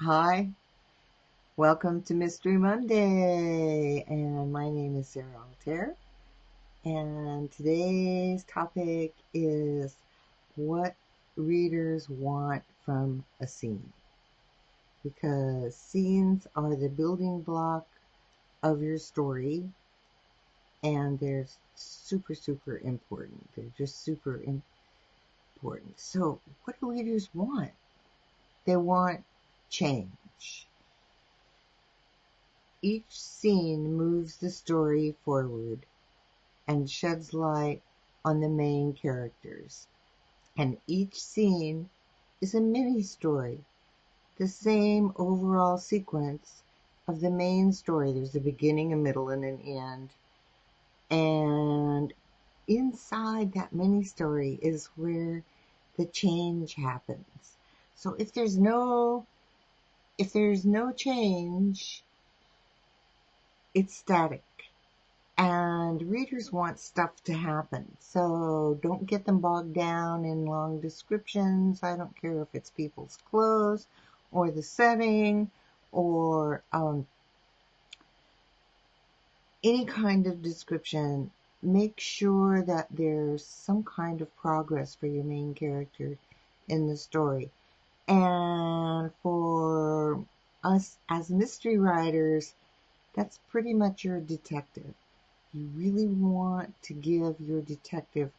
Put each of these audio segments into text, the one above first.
Hi, welcome to Mystery Monday, and my name is Sarah Altair, and today's topic is what readers want from a scene, because scenes are the building block of your story, and they're super important. They're just super important. So what do readers want? They want change. Each scene moves the story forward and sheds light on the main characters. And each scene is a mini-story, the same overall sequence of the main story. There's a beginning, a middle, and an end. And inside that mini-story is where the change happens. So if there's no change, it's static. And readers want stuff to happen. So don't get them bogged down in long descriptions. I don't care if it's people's clothes or the setting or any kind of description. Make sure that there's some kind of progress for your main character in the story. And for us as mystery writers, that's pretty much your detective. You really want to give your detective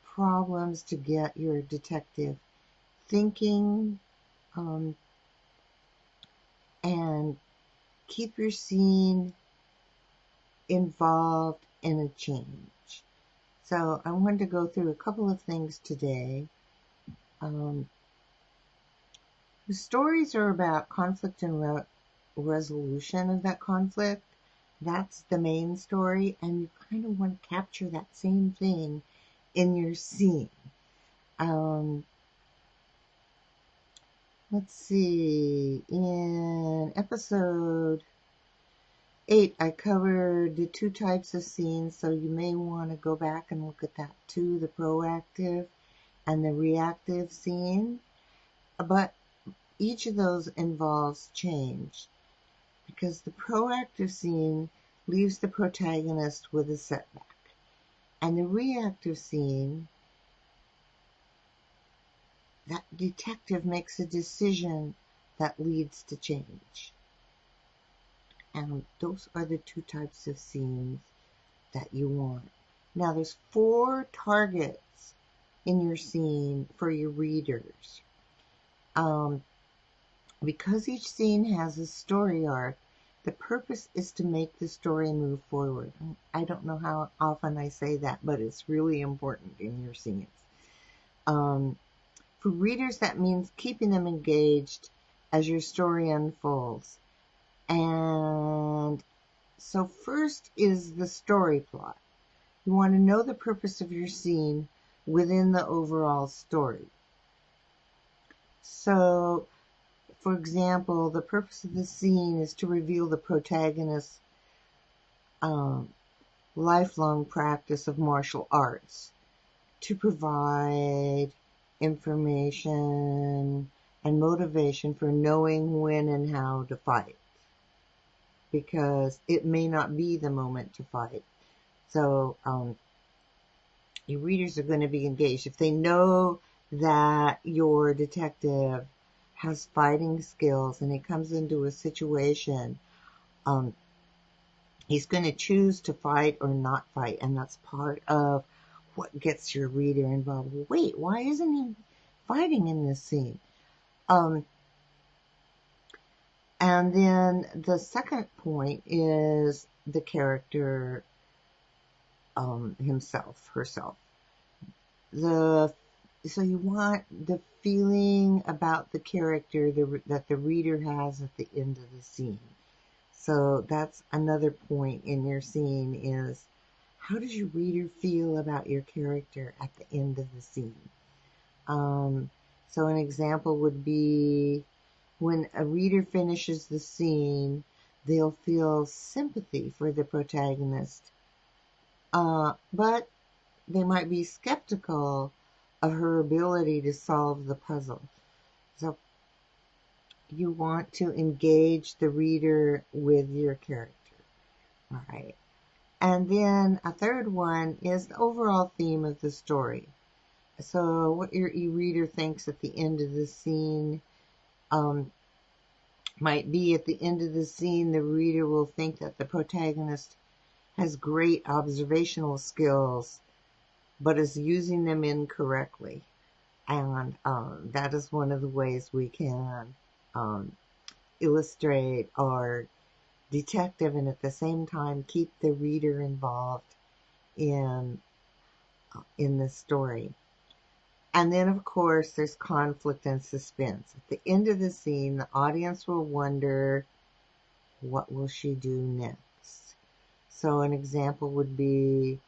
problems to get your detective thinking, and keep your scene involved in a change. So I wanted to go through a couple of things today. The stories are about conflict and resolution of that conflict. That's the main story, and you kind of want to capture that same thing in your scene. Let's see, in episode 8, I covered the 2 types of scenes, so you may want to go back and look at that too, the proactive and the reactive scene. But each of those involves change, because the proactive scene leaves the protagonist with a setback, and the reactive scene, that detective makes a decision that leads to change. And those are the 2 types of scenes that you want. Now there's 4 targets in your scene for your readers. Because each scene has a story arc, the purpose is to make the story move forward. I don't know how often I say that, but it's really important in your scenes. For readers, that means keeping them engaged as your story unfolds. And so first is the story plot. You want to know the purpose of your scene within the overall story. So, for example, the purpose of the scene is to reveal the protagonist's lifelong practice of martial arts, to provide information and motivation for knowing when and how to fight, because it may not be the moment to fight. So your readers are going to be engaged. If they know that your detective has fighting skills and he comes into a situation, he's going to choose to fight or not fight, and that's part of what gets your reader involved. Wait, why isn't he fighting in this scene? And then the second point is the character himself, herself. So you want the feeling about the character that the reader has at the end of the scene. So that's another point in your scene, is how does your reader feel about your character at the end of the scene? So an example would be when a reader finishes the scene, they'll feel sympathy for the protagonist, but they might be skeptical of her ability to solve the puzzle. So you want to engage the reader with your character. All right. And then a third one is the overall theme of the story. So what your reader thinks at the end of the scene might be at the end of the scene, the reader will think that the protagonist has great observational skills, but is using them incorrectly. And that is one of the ways we can illustrate our detective and at the same time keep the reader involved in the story. And then, of course, there's conflict and suspense. At the end of the scene, the audience will wonder, what will she do next? So an example would be,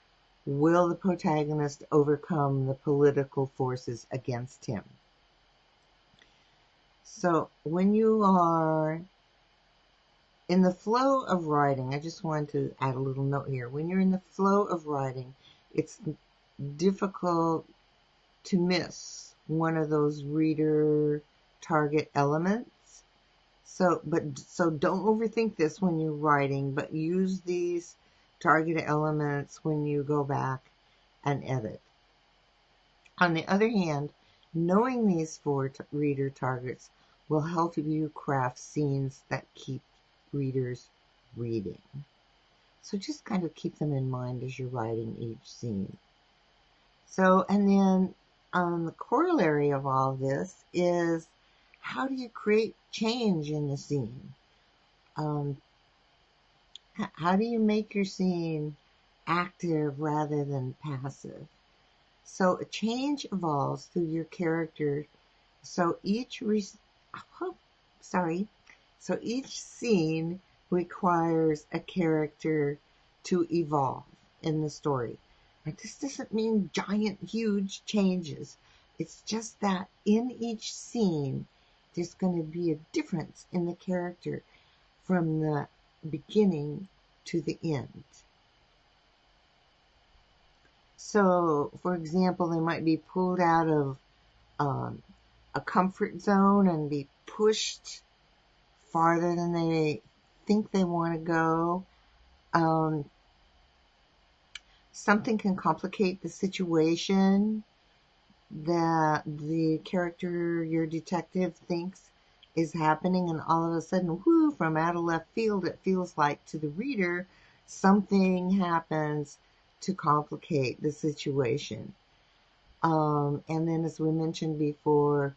will the protagonist overcome the political forces against him? So when you are in the flow of writing, I just wanted to add a little note here. When you're in the flow of writing, it's difficult to miss one of those reader target elements. So don't overthink this when you're writing, but use these target elements when you go back and edit. On the other hand, knowing these four reader targets will help you craft scenes that keep readers reading. So just kind of keep them in mind as you're writing each scene. So, and then the corollary of all this is, how do you create change in the scene? How do you make your scene active rather than passive? So a change evolves through your character. So each scene requires a character to evolve in the story. Now, this doesn't mean giant, huge changes. It's just that in each scene, there's going to be a difference in the character from the beginning to the end. So, for example, they might be pulled out of a comfort zone and be pushed farther than they think they want to go. Something can complicate the situation that the character, your detective, thinks is happening, and all of a sudden, whoo, from out of left field, it feels like to the reader, something happens to complicate the situation. And then, as we mentioned before,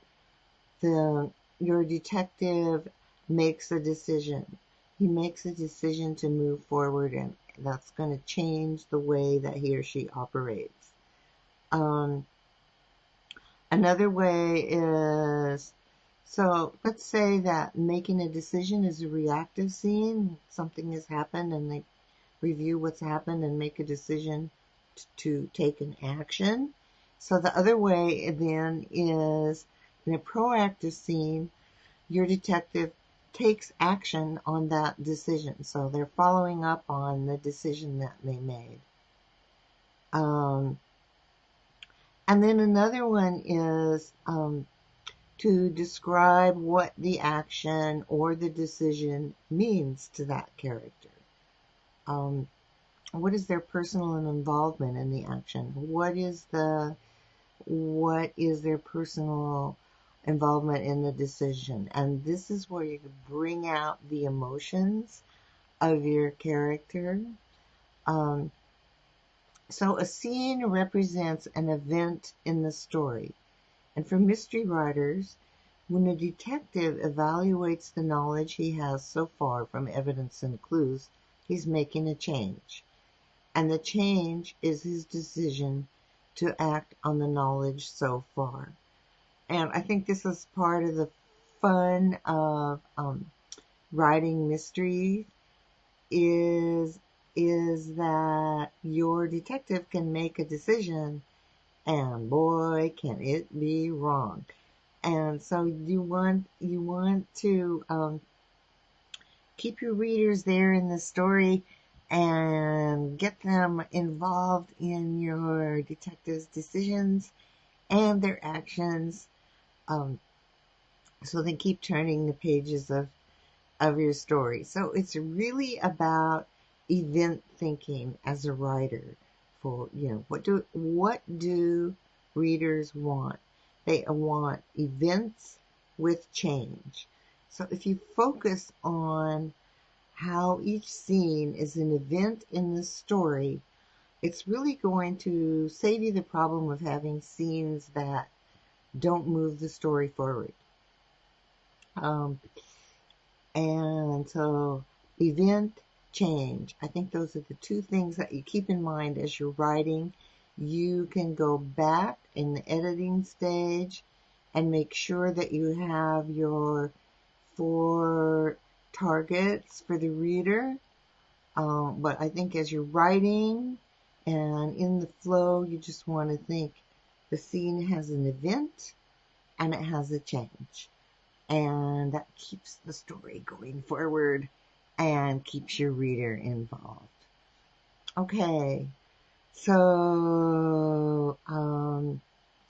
your detective makes a decision. He makes a decision to move forward, and that's going to change the way that he or she operates. Another way is, so let's say that making a decision is a reactive scene. Something has happened and they review what's happened and make a decision to take an action. So the other way then is, in a proactive scene, your detective takes action on that decision. So they're following up on the decision that they made. And then another one is to describe what the action or the decision means to that character. What is their personal involvement in the action? What is their personal involvement in the decision? And this is where you bring out the emotions of your character. So a scene represents an event in the story. And for mystery writers, when a detective evaluates the knowledge he has so far from evidence and clues, he's making a change. And the change is his decision to act on the knowledge so far. And I think this is part of the fun of writing mystery is that your detective can make a decision, and boy, can it be wrong. And so you want to keep your readers there in the story and get them involved in your detective's decisions and their actions. So then keep turning the pages of your story. So it's really about event thinking as a writer. For, what do readers want? They want events with change. So if you focus on how each scene is an event in the story, it's really going to save you the problem of having scenes that don't move the story forward. Um, And so, event, change. I think those are the two things that you keep in mind as you're writing. You can go back in the editing stage and make sure that you have your 4 targets for the reader. But I think as you're writing and in the flow, you just want to think the scene has an event and it has a change. And that keeps the story going forward and keeps your reader involved. Okay, so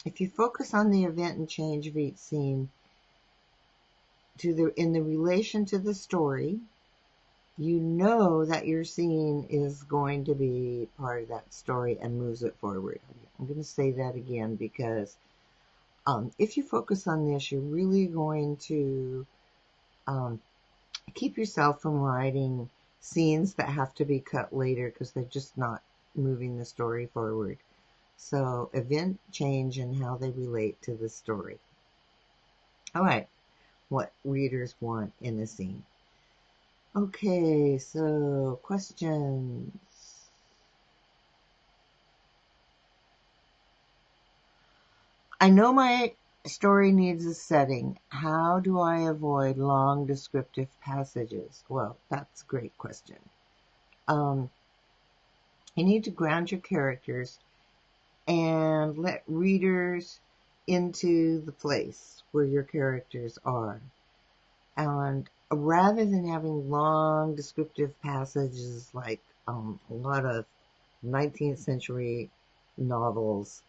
if you focus on the event and change of each scene in the relation to the story, you know that your scene is going to be part of that story and moves it forward. I'm going to say that again because if you focus on this, you're really going to keep yourself from writing scenes that have to be cut later because they're just not moving the story forward. So event, change, and how they relate to the story. All right, what readers want in a scene. Okay, so questions. I know my story needs a setting. How do I avoid long descriptive passages? Well, that's a great question. You need to ground your characters and let readers into the place where your characters are. And rather than having long descriptive passages like a lot of 19th century novels,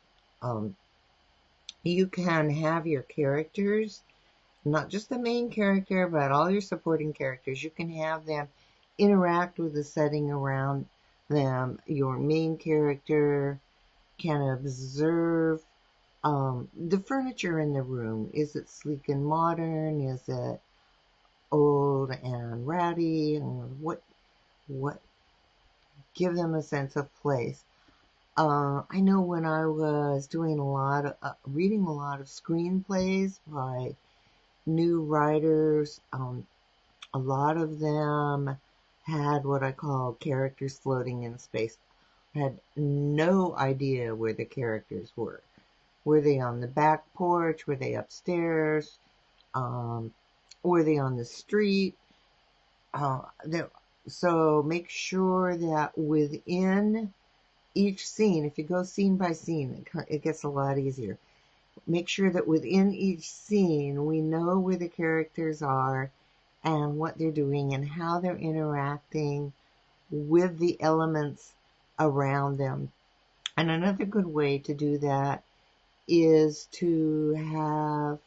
you can have your characters, not just the main character, but all your supporting characters, you can have them interact with the setting around them. Your main character can observe the furniture in the room. Is it sleek and modern? Is it old and ratty? What give them a sense of place. I know when I was doing reading a lot of screenplays by new writers, a lot of them had what I call characters floating in space. I had no idea where the characters were. Were they on the back porch? Were they upstairs? Were they on the street? So make sure that within each scene, if you go scene by scene, it gets a lot easier. Make sure that within each scene, we know where the characters are and what they're doing and how they're interacting with the elements around them. And another good way to do that is to have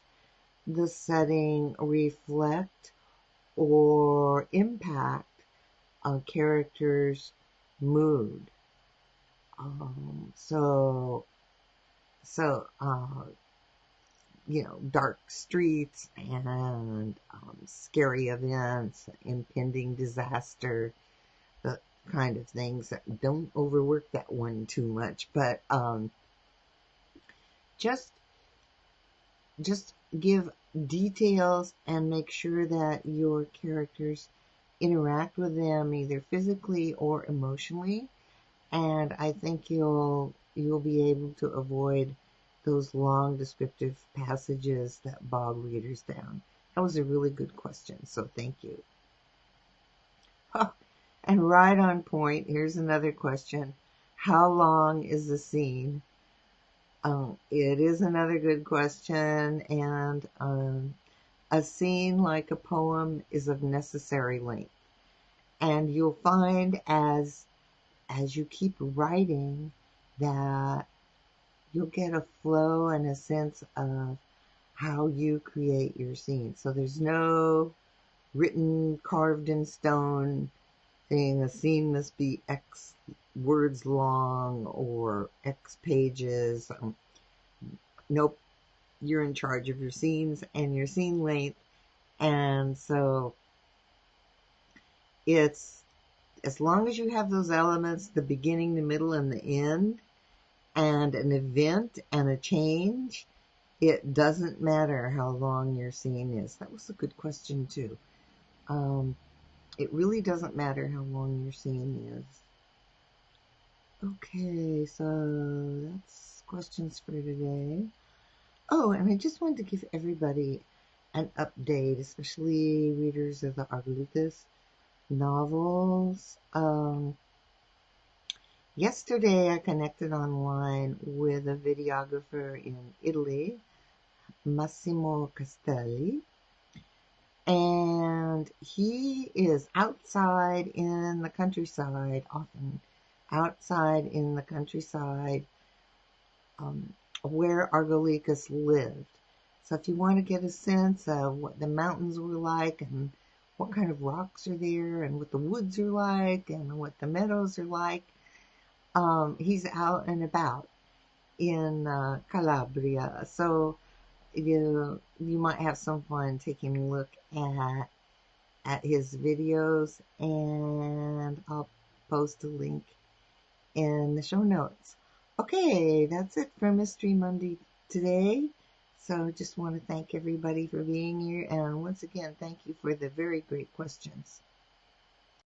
the setting reflect or impact a character's mood. So, dark streets and scary events, impending disaster, the kind of things that don't overwork that one too much, but just give details and make sure that your characters interact with them either physically or emotionally, and I think you'll be able to avoid those long descriptive passages that bog readers down. That was a really good question, so thank you. Oh, and right on point, here's another question. How long is the scene? It is another good question, and a scene, like a poem, is of necessary length. And you'll find as you keep writing that you'll get a flow and a sense of how you create your scene. So there's no written, carved in stone thing. A scene must be X words long or X pages. Nope. You're in charge of your scenes and your scene length. And so it's, as long as you have those elements, the beginning, the middle, and the end, and an event and a change, it doesn't matter how long your scene is. That was a good question, too. It really doesn't matter how long your scene is. Okay, so that's questions for today. Oh, and I just wanted to give everybody an update, especially readers of the Argolitas novels. Yesterday I connected online with a videographer in Italy, Massimo Castelli, and he is outside in the countryside, often outside in the countryside, where Argolikas lived. So if you want to get a sense of what the mountains were like and what kind of rocks are there and what the woods are like and what the meadows are like, he's out and about in Calabria. So you might have some fun taking a look at his videos, and I'll post a link in the show notes. Okay, that's it for Mystery Monday today. So just want to thank everybody for being here, and once again, thank you for the very great questions.